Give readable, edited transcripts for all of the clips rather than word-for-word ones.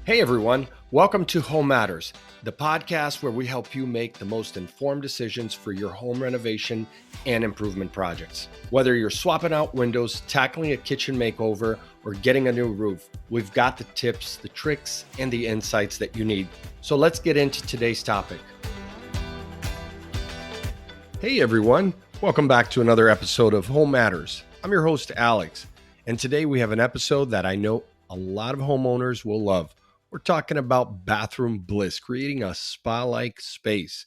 Hey everyone, welcome to Home Matters, the podcast where we help you make the most informed decisions for your home renovation and improvement projects. Whether you're swapping out windows, tackling a kitchen makeover, or getting a new roof, we've got the tips, the tricks, and the insights that you need. So let's get into today's topic. Hey everyone, welcome back to another episode of Home Matters. I'm your host, Alex, and today we have an episode that I know a lot of homeowners will love. We're talking about bathroom bliss, creating a spa-like space.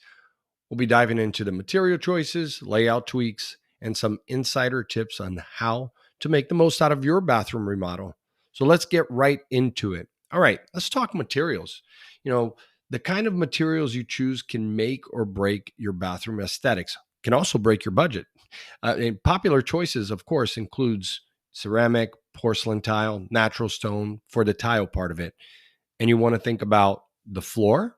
We'll be diving into the material choices, layout tweaks, and some insider tips on how to make the most out of your bathroom remodel. So let's get right into it. All right, let's talk materials. The kind of materials you choose can make or break your bathroom aesthetics, can also break your budget. And popular choices, of course, includes ceramic, porcelain tile, natural stone for the tile part of it. And you want to think about the floor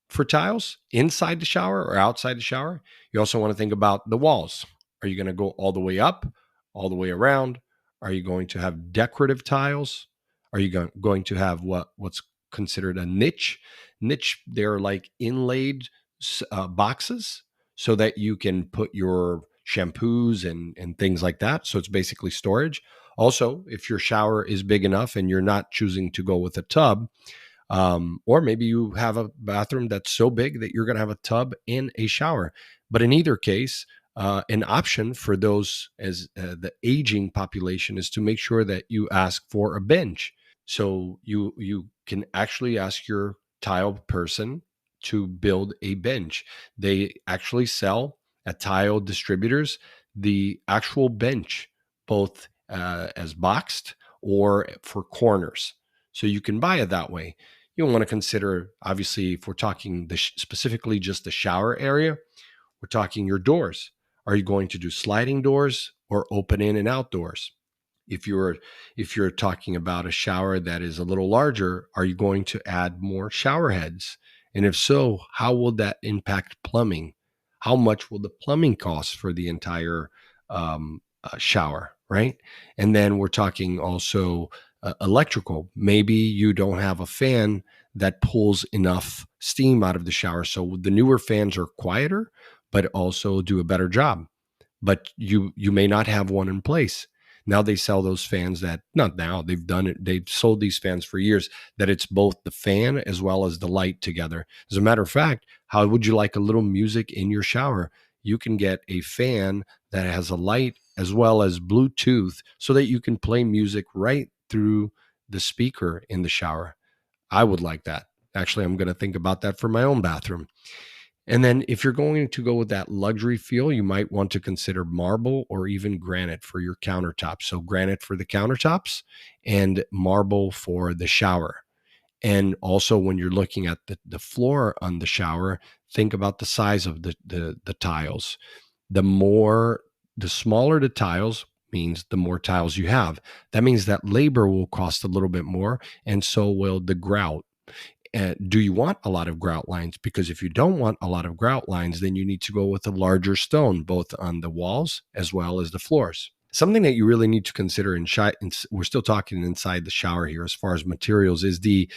for tiles inside the shower or outside the shower. You also want to think about the walls. Are you going to go all the way up, all the way around? Are you going to have decorative tiles? Are you going to have what's considered a niche? Niche, they're like inlaid boxes so that you can put your shampoos and things like that. So it's basically storage. Also, if your shower is big enough and you're not choosing to go with a tub, or maybe you have a bathroom that's so big that you're going to have a tub and a shower. But in either case, an option for those as the aging population is to make sure that you ask for a bench. So you can actually ask your tile person to build a bench. They actually sell at tile distributors the actual bench, both as boxed or for corners. So you can buy it that way. You want to consider, obviously, if we're talking specifically just the shower area, we're talking your doors. Are you going to do sliding doors or open in and out doors? If you're talking about a shower that is a little larger, are you going to add more shower heads? And if so, how will that impact plumbing? How much will the plumbing cost for the entire shower, right? And then we're talking also electrical. Maybe you don't have a fan that pulls enough steam out of the shower. So the newer fans are quieter, but also do a better job. But you may not have one in place. Now they sell those fans that, not now, they've done it. They've sold these fans for years that it's both the fan as well as the light together. As a matter of fact, how would you like a little music in your shower? You can get a fan that has a light as well as Bluetooth so that you can play music right through the speaker in the shower. I would like that. Actually, I'm going to think about that for my own bathroom. And then if you're going to go with that luxury feel, you might want to consider marble or even granite for your countertops. So granite for the countertops and marble for the shower. And also when you're looking at the floor on the shower, think about the size of the tiles. The smaller the tiles means the more tiles you have. That means that labor will cost a little bit more, and so will the grout. Do you want a lot of grout lines? Because if you don't want a lot of grout lines, then you need to go with a larger stone, both on the walls as well as the floors. Something that you really need to consider we're still talking inside the shower here as far as materials, is the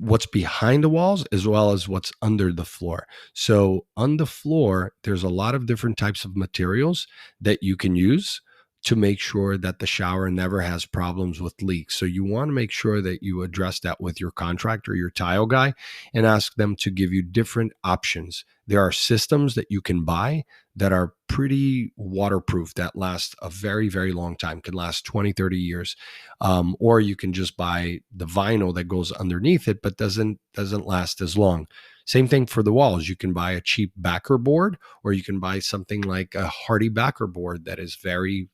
what's behind the walls as well as what's under the floor. So on the floor, there's a lot of different types of materials that you can use to make sure that the shower never has problems with leaks. So you want to make sure that you address that with your contractor, your tile guy, and ask them to give you different options. There are systems that you can buy that are pretty waterproof, that last a very, very long time, can last 20, 30 years. Or you can just buy the vinyl that goes underneath it, but doesn't last as long. Same thing for the walls. You can buy a cheap backer board, or you can buy something like a hardy backer board that is very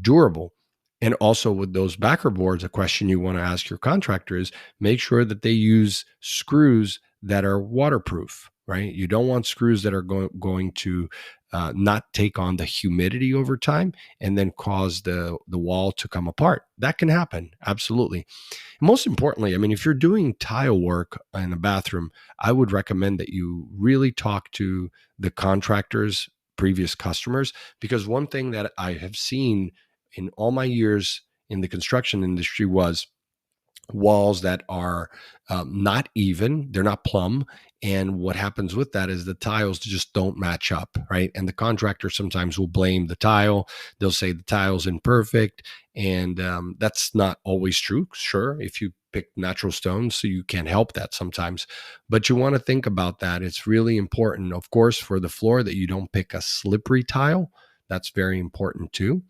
durable. And also with those backer boards, a question you want to ask your contractor is make sure that they use screws that are waterproof, right? You don't want screws that are going to not take on the humidity over time and then cause the wall to come apart. That can happen, absolutely. Most importantly, I mean, if you're doing tile work in a bathroom, I would recommend that you really talk to the contractors, previous customers, because one thing that I have seen in all my years in the construction industry was walls that are not even, they're not plumb. And what happens with that is the tiles just don't match up, right? And the contractor sometimes will blame the tile. They'll say the tile's imperfect. And that's not always true. Sure, if you pick natural stones, so you can help that sometimes. But you want to think about that. It's really important, of course, for the floor that you don't pick a slippery tile. That's very important too.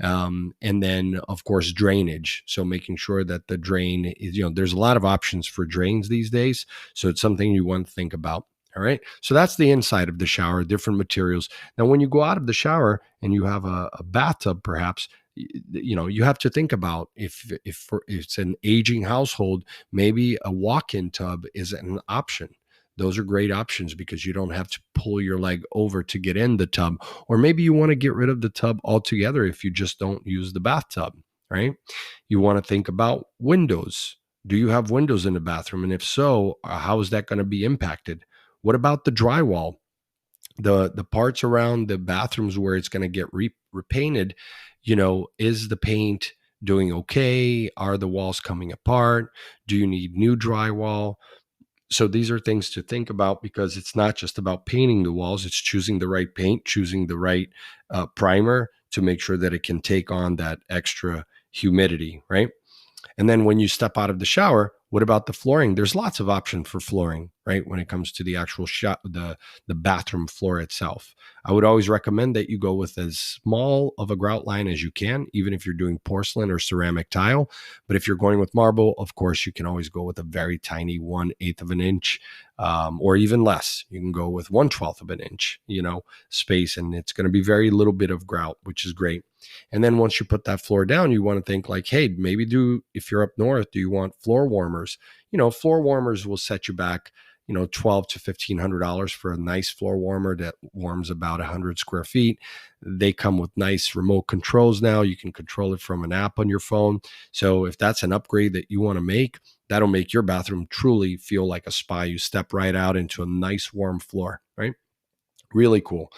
And then, of course, drainage. So making sure that the drain is, there's a lot of options for drains these days. So it's something you want to think about. All right. So that's the inside of the shower, different materials. Now, when you go out of the shower and you have a bathtub, perhaps, you have to think about if it's an aging household, maybe a walk-in tub is an option. Those are great options because you don't have to pull your leg over to get in the tub. Or maybe you want to get rid of the tub altogether if you just don't use the bathtub, right? You want to think about windows. Do you have windows in the bathroom? And if so, how is that going to be impacted? What about the drywall? The parts around the bathrooms where it's going to get repainted, is the paint doing okay? Are the walls coming apart? Do you need new drywall? So these are things to think about because it's not just about painting the walls, it's choosing the right paint, choosing the right primer to make sure that it can take on that extra humidity, right? And then when you step out of the shower, what about the flooring? There's lots of options for flooring, right? When it comes to the actual the bathroom floor itself. I would always recommend that you go with as small of a grout line as you can, even if you're doing porcelain or ceramic tile. But if you're going with marble, of course, you can always go with a very tiny 1/8 of an inch, or even less. You can go with 1/12 of an inch, space, and it's going to be very little bit of grout, which is great. And then once you put that floor down, you want to think like, hey, maybe if you're up north, do you want floor warmers? Floor warmers will set you back, $1,200 to $1,500 for a nice floor warmer that warms about 100 square feet. They come with nice remote controls now. You can control it from an app on your phone. So if that's an upgrade that you want to make, that'll make your bathroom truly feel like a spa. You step right out into a nice warm floor, right? Really cool.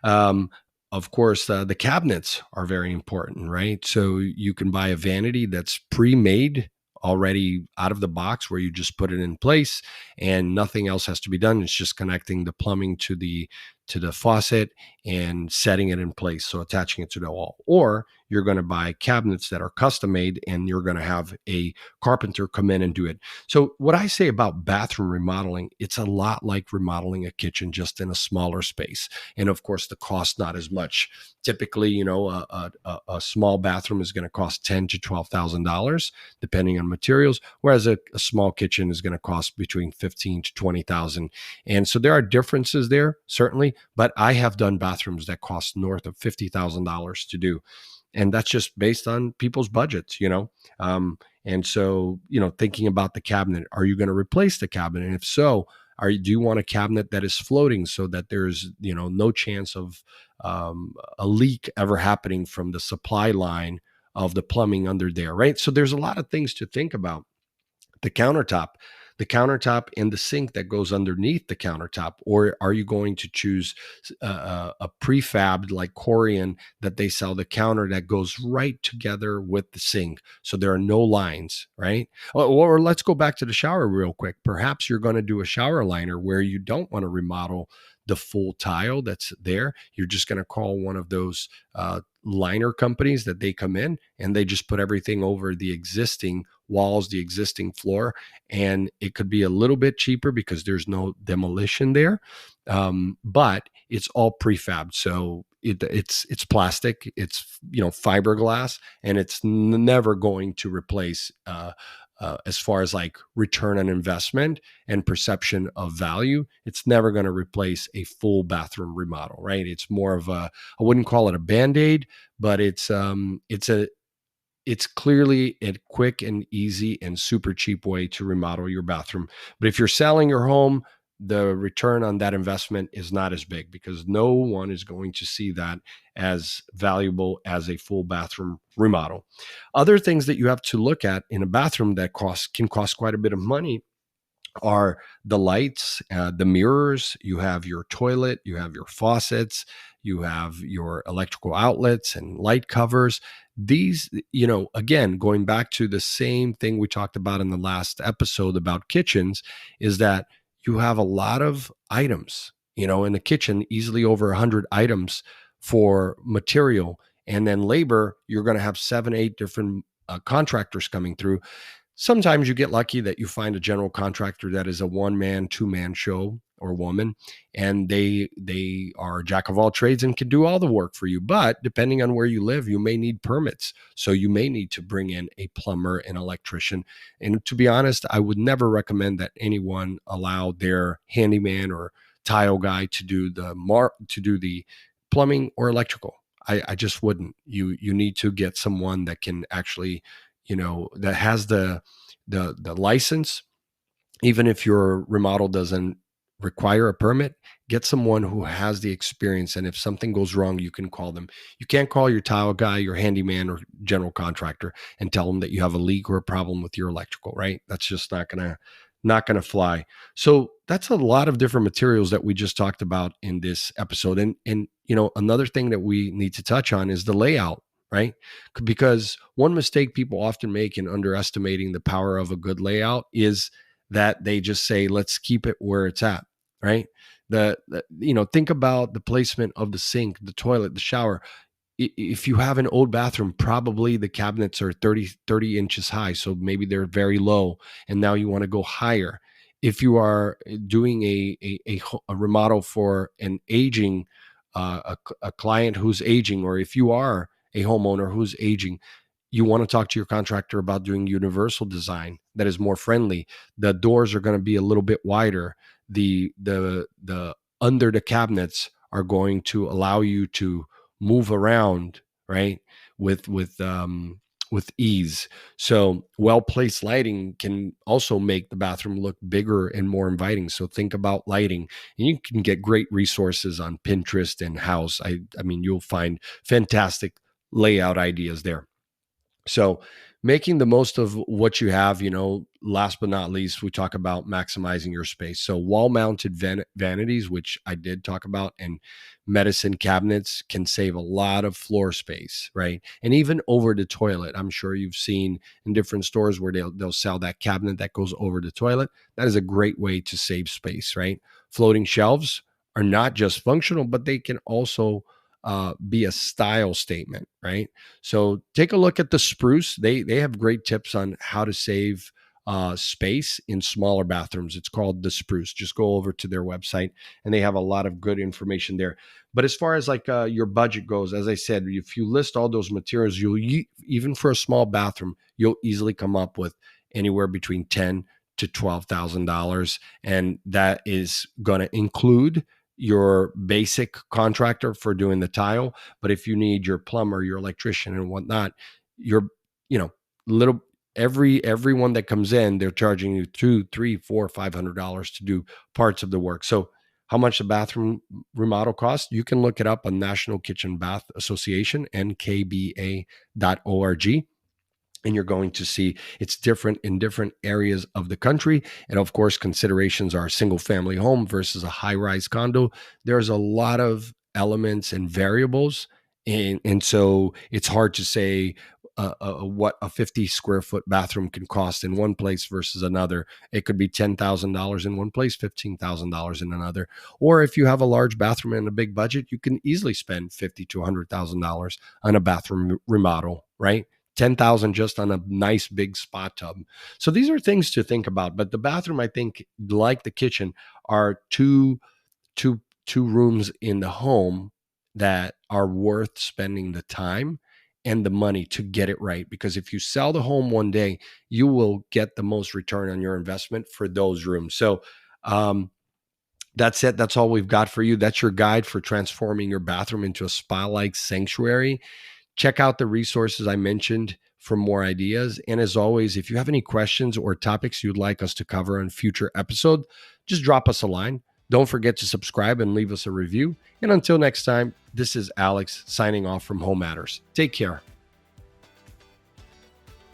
Um, of course, the cabinets are very important, right? So you can buy a vanity that's pre-made already out of the box where you just put it in place and nothing else has to be done. It's just connecting the plumbing to the faucet and setting it in place. So attaching it to the wall. Or you're going to buy cabinets that are custom made and you're going to have a carpenter come in and do it. So what I say about bathroom remodeling, it's a lot like remodeling a kitchen, just in a smaller space. And of course, the cost not as much. Typically, a small bathroom is going to cost $10,000 to $12,000, depending on materials, whereas a small kitchen is going to cost between $15,000 to $20,000. And so there are differences there, certainly, but I have done bathrooms that cost north of $50,000 to do. And that's just based on people's budgets, and so, thinking about the cabinet, are you going to replace the cabinet? And if so, do you want a cabinet that is floating so that there's, no chance of a leak ever happening from the supply line of the plumbing under there, right? So there's a lot of things to think about. The countertop and the sink that goes underneath the countertop, or are you going to choose a prefabbed like Corian that they sell, the counter that goes right together with the sink, so there are no lines, right? Or let's go back to the shower real quick. Perhaps you're going to do a shower liner where you don't want to remodel the full tile that's there. You're just going to call one of those liner companies that they come in and they just put everything over the existing walls, the existing floor, and it could be a little bit cheaper because there's no demolition there, but it's all prefab. So it's plastic, it's fiberglass, and it's never going to replace as far as like return on investment and perception of value, it's never going to replace a full bathroom remodel, right? It's more of I wouldn't call it a Band-Aid, but it's clearly a quick and easy and super cheap way to remodel your bathroom. But if you're selling your home, the return on that investment is not as big because no one is going to see that as valuable as a full bathroom remodel. Other things that you have to look at in a bathroom that can cost quite a bit of money are the lights, the mirrors, you have your toilet, you have your faucets, you have your electrical outlets and light covers. These, again, going back to the same thing we talked about in the last episode about kitchens, is that you have a lot of items, in the kitchen, easily over 100 items for material. And then labor, you're going to have 7, 8 different contractors coming through. Sometimes you get lucky that you find a general contractor that is a one-man, two-man show or woman, and they are a jack of all trades and can do all the work for you. But depending on where you live, you may need permits. So you may need to bring in a plumber, an electrician. And to be honest, I would never recommend that anyone allow their handyman or tile guy to do the plumbing or electrical. I just wouldn't. You need to get someone that can actually, that has the license. Even if your remodel doesn't require a permit, get someone who has the experience. And if something goes wrong, you can call them. You can't call your tile guy, your handyman, or general contractor and tell them that you have a leak or a problem with your electrical, right? That's just not gonna fly. So that's a lot of different materials that we just talked about in this episode. And another thing that we need to touch on is the layout, right? Because one mistake people often make in underestimating the power of a good layout is that they just say, let's keep it where it's at, right? Think about the placement of the sink, the toilet, the shower. If you have an old bathroom, probably the cabinets are 30 inches high. So maybe they're very low. And now you want to go higher. If you are doing a remodel for an aging, a client who's aging, or if you are a homeowner who's aging, you want to talk to your contractor about doing universal design that is more friendly. The doors are going to be a little bit wider. The under the cabinets are going to allow you to move around, right? With ease. So well-placed lighting can also make the bathroom look bigger and more inviting. So think about lighting, and you can get great resources on Pinterest and House. I mean, you'll find fantastic layout ideas there. So making the most of what you have, last but not least, we talk about maximizing your space. So wall mounted vanities, which I did talk about, and medicine cabinets can save a lot of floor space, right? And even over the toilet. I'm sure you've seen in different stores where they'll sell that cabinet that goes over the toilet. That is a great way to save space, right? Floating shelves are not just functional, but they can also be a style statement, right? So take a look at the Spruce. They have great tips on how to save space in smaller bathrooms. It's called the Spruce. Just go over to their website, and they have a lot of good information there. But as far as like your budget goes, as I said, if you list all those materials, even for a small bathroom, you'll easily come up with anywhere between $10,000 to $12,000, and that is going to include your basic contractor for doing the tile. But if you need your plumber, your electrician, and whatnot, you're, little everyone that comes in, they're charging you $200, $300, $400, $500 to do parts of the work. So how much the bathroom remodel costs, you can look it up on National Kitchen Bath Association, nkba.org. And you're going to see it's different in different areas of the country. And of course, considerations are single family home versus a high rise condo. There's a lot of elements and variables. And so it's hard to say what a 50 square foot bathroom can cost in one place versus another. It could be $10,000 in one place, $15,000 in another. Or if you have a large bathroom and a big budget, you can easily spend $50,000 to $100,000 on a bathroom remodel, right? 10,000 just on a nice big spa tub. So these are things to think about. But the bathroom, I think, like the kitchen, are two rooms in the home that are worth spending the time and the money to get it right. Because if you sell the home one day, you will get the most return on your investment for those rooms. So that's it. That's all we've got for you. That's your guide for transforming your bathroom into a spa-like sanctuary. Check out the resources I mentioned for more ideas. And as always, if you have any questions or topics you'd like us to cover on future episode, just drop us a line. Don't forget to subscribe and leave us a review. And until next time, this is Alex signing off from Home Matters. Take care.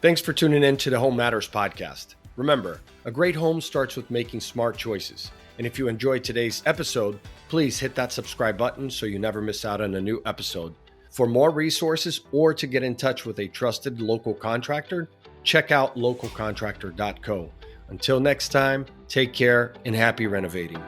Thanks for tuning in to the Home Matters podcast. Remember, a great home starts with making smart choices. And if you enjoyed today's episode, please hit that subscribe button so you never miss out on a new episode. For more resources or to get in touch with a trusted local contractor, check out localcontractor.co. Until next time, take care and happy renovating.